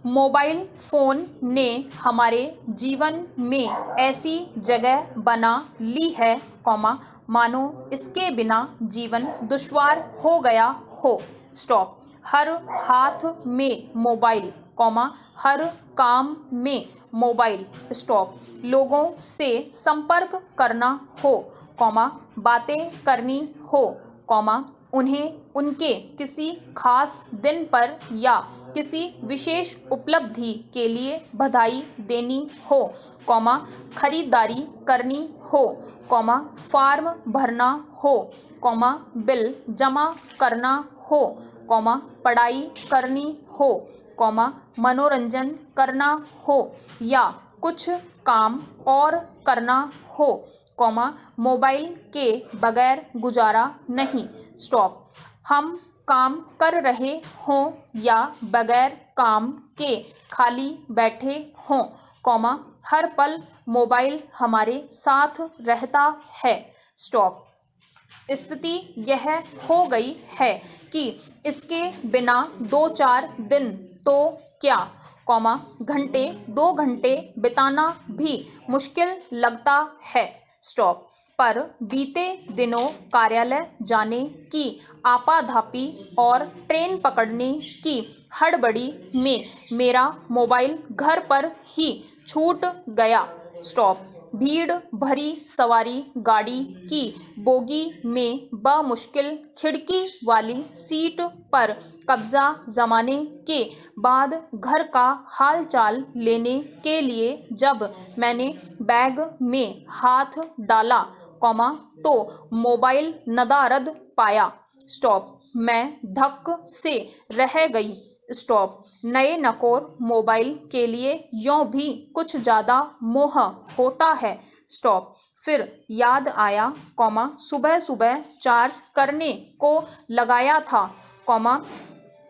Mobile phone ने हमारे जीवन में ऐसी जगह बना ली है मानो इसके बिना जीवन दुश्वार हो गया हो। स्टॉप। हर हाथ में मोबाइल हर काम में मोबाइल। स्टॉप। लोगों से संपर्क करना हो बातें करनी हो उन्हें उनके किसी खास दिन पर या किसी विशेष उपलब्धि के लिए बधाई देनी हो खरीदारी करनी हो फॉर्म भरना हो बिल जमा करना हो पढ़ाई करनी हो मनोरंजन करना हो या कुछ काम और करना हो मोबाइल के बगैर गुजारा नहीं। स्टॉप। हम काम कर रहे हों या बगैर काम के खाली बैठे हों हर पल मोबाइल हमारे साथ रहता है। स्टॉप। स्थिति यह हो गई है कि इसके बिना 2-4 दिन तो क्या घंटे 2 घंटे बिताना भी मुश्किल लगता है। स्टॉप। पर बीते दिनों कार्यालय जाने की आपाधापी और ट्रेन पकड़ने की हड़बड़ी में मेरा मोबाइल घर पर ही छूट गया। स्टॉप। भीड़ भरी सवारी गाड़ी की बोगी में बमुश्किल खिड़की वाली सीट पर कब्जा जमाने के बाद घर का हालचाल लेने के लिए जब मैंने बैग में हाथ डाला तो मोबाइल नदारद पाया। स्टॉप। मैं धक्क से रह गई। स्टॉप। नए नकोर मोबाइल के लिए यों भी कुछ ज़्यादा मोह होता है। स्टॉप। फिर याद आया सुबह सुबह चार्ज करने को लगाया था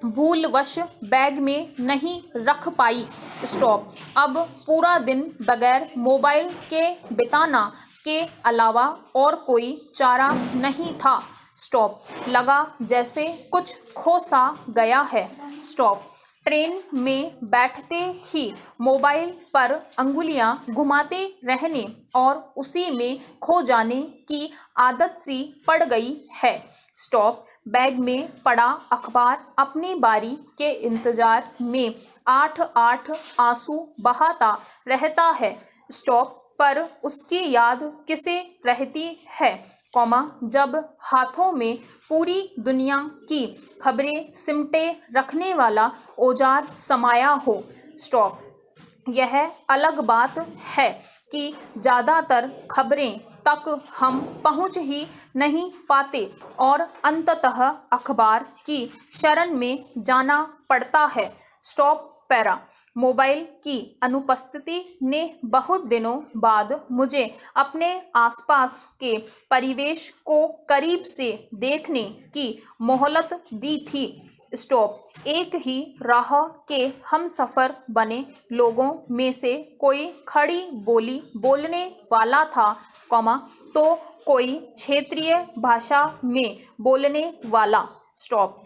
भूलवश बैग में नहीं रख पाई। स्टॉप। अब पूरा दिन बगैर मोबाइल के बिताना के अलावा और कोई चारा नहीं था। स्टॉप। लगा जैसे कुछ खो सा गया है। स्टॉप। ट्रेन में बैठते ही मोबाइल पर अंगुलियां घुमाते रहने और उसी में खो जाने की आदत सी पड़ गई है। स्टॉप। बैग में पड़ा अखबार अपनी बारी के इंतजार में 8-8 आंसू बहाता रहता है। स्टॉप। पर उसकी याद किसे रहती है जब हाथों में पूरी दुनिया की खबरें सिमटे रखने वाला औजार समाया हो। स्टॉप। यह अलग बात है कि ज़्यादातर खबरें तक हम पहुंच ही नहीं पाते और अंततः अखबार की शरण में जाना पड़ता है। स्टॉप। पैरा। मोबाइल की अनुपस्थिति ने बहुत दिनों बाद मुझे अपने आसपास के परिवेश को करीब से देखने की मोहलत दी थी। स्टॉप। एक ही राह के हमसफ़र बने लोगों में से कोई खड़ी बोली बोलने वाला था तो कोई क्षेत्रीय भाषा में बोलने वाला। स्टॉप।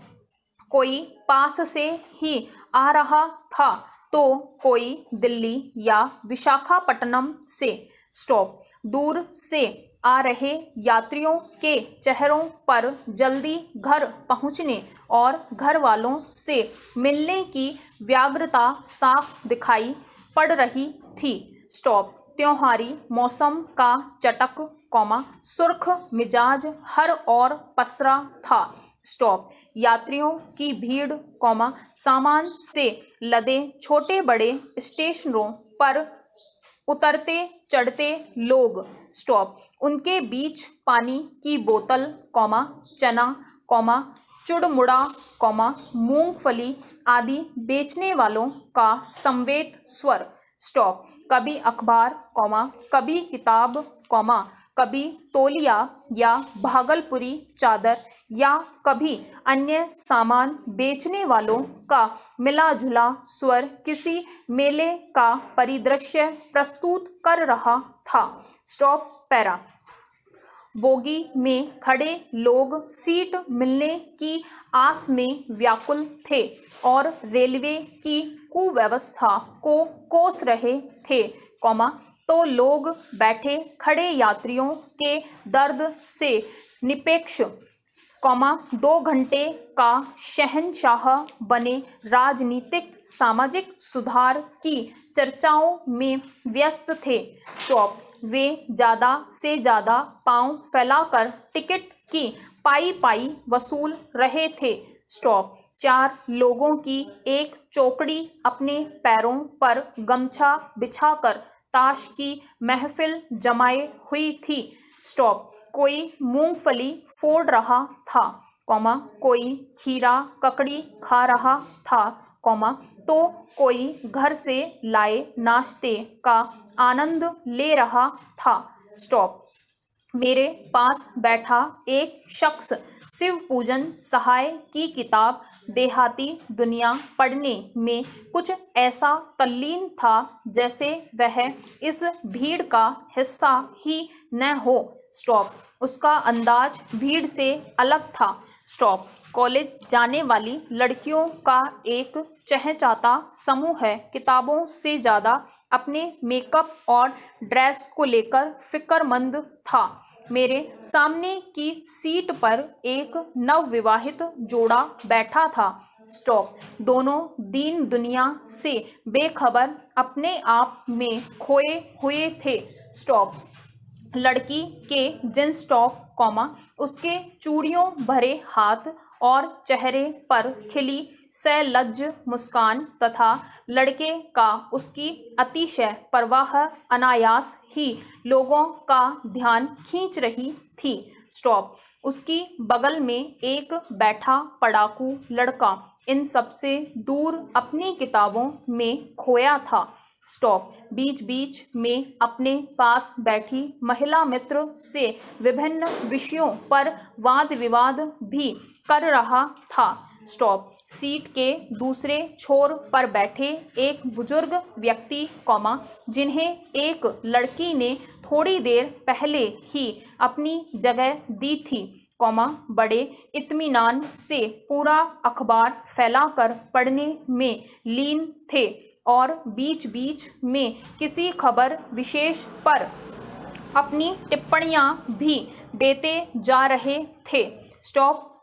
कोई पास से ही आ रहा था तो कोई दिल्ली या विशाखापट्टनम से। स्टॉप। दूर से आ रहे यात्रियों के चेहरों पर जल्दी घर पहुंचने और घर वालों से मिलने की व्यग्रता साफ दिखाई पड़ रही थी। स्टॉप। त्योहारी मौसम का चटक सुर्ख मिजाज हर ओर पसरा था। स्टॉप। यात्रियों की भीड़ सामान से लदे छोटे बड़े स्टेशनों पर उतरते चढ़ते लोग। स्टॉप। उनके बीच पानी की बोतल चना चुड़मुड़ा मूंगफली आदि बेचने वालों का समवेत स्वर। स्टॉप। कभी अखबार कभी किताब कभी तौलिया या भागलपुरी चादर या कभी अन्य सामान बेचने वालों का मिला जुला स्वर किसी मेले का परिदृश्य प्रस्तुत कर रहा था। स्टॉप। पैरा। बोगी में खड़े लोग सीट मिलने की आस में व्याकुल थे और रेलवे की कुव्यवस्था को कोस रहे थे, तो लोग बैठे खड़े यात्रियों के दर्द से निपेक्ष, 2 घंटे का शहंशाह बने राजनीतिक सामाजिक सुधार की चर्चाओं में व्यस्त थे। वे ज़्यादा से ज़्यादा पांव फैलाकर टिकट की पाई वसूल रहे थे। 4 लोगों की एक चौकड़ी अपने पैरों पर गमछा बिछाकर ताश की महफिल जमाए हुई थी। कोई मूंगफली फोड़ रहा था, कोई खीरा ककड़ी खा रहा था, तो कोई घर से लाए नाश्ते का आनंद ले रहा था। मेरे पास बैठा एक शख्स शिव पूजन सहाय की किताब देहाती दुनिया पढ़ने में कुछ ऐसा तल्लीन था जैसे वह इस भीड़ का हिस्सा ही न हो। उसका अंदाज भीड़ से अलग था। कॉलेज जाने वाली लड़कियों का एक चहचहाता समूह है किताबों से ज़्यादा अपने मेकअप और ड्रेस को लेकर फिक्रमंद था। मेरे सामने की सीट पर एक नवविवाहित जोड़ा बैठा था। दोनों दीन दुनिया से बेखबर अपने आप में खोए हुए थे। लड़की के जींस टॉप, उसके चूड़ियों भरे हाथ और चेहरे पर खिली सलज्ज मुस्कान तथा लड़के का उसकी अतिशय परवाह अनायास ही लोगों का ध्यान खींच रही थी। उसकी बगल में एक बैठा पढ़ाकू लड़का इन सबसे दूर अपनी किताबों में खोया था। बीच बीच में अपने पास बैठी महिला मित्र से विभिन्न विषयों पर वाद विवाद भी कर रहा था। सीट के दूसरे छोर पर बैठे एक बुजुर्ग व्यक्ति, जिन्हें एक लड़की ने थोड़ी देर पहले ही अपनी जगह दी थी, बड़े इत्मीनान से पूरा अखबार फैलाकर पढ़ने में लीन थे और बीच बीच में किसी खबर विशेष पर अपनी टिप्पणियां भी देते जा रहे थे।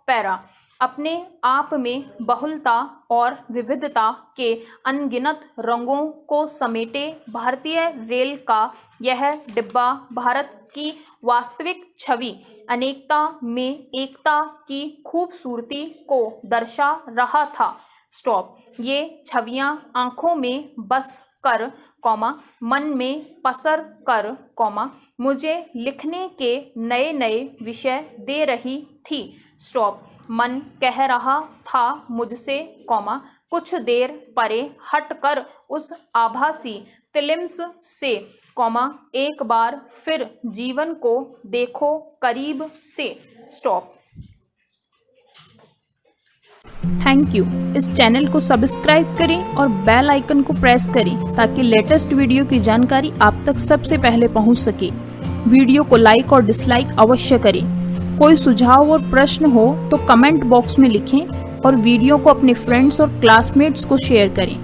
पैरा अपने आप में बहुलता और विविधता के अनगिनत रंगों को समेटे भारतीय रेल का यह डिब्बा भारत की वास्तविक छवि, अनेकता में एकता की खूबसूरती को दर्शा रहा था। ये छवियां आंखों में बस कर, मन में पसर कर, मुझे लिखने के नए नए विषय दे रही थी। मन कह रहा था मुझसे, कुछ देर परे हटकर उस आभासी तिलिम्स से, एक बार फिर जीवन को देखो करीब से। Thank you. इस चैनल को सब्सक्राइब करें और बेल आइकन को प्रेस करें ताकि लेटेस्ट वीडियो की जानकारी आप तक सबसे पहले पहुंच सके। वीडियो को लाइक और डिसलाइक अवश्य करें। कोई सुझाव और प्रश्न हो तो कमेंट बॉक्स में लिखें और वीडियो को अपने फ्रेंड्स और क्लासमेट्स को शेयर करें।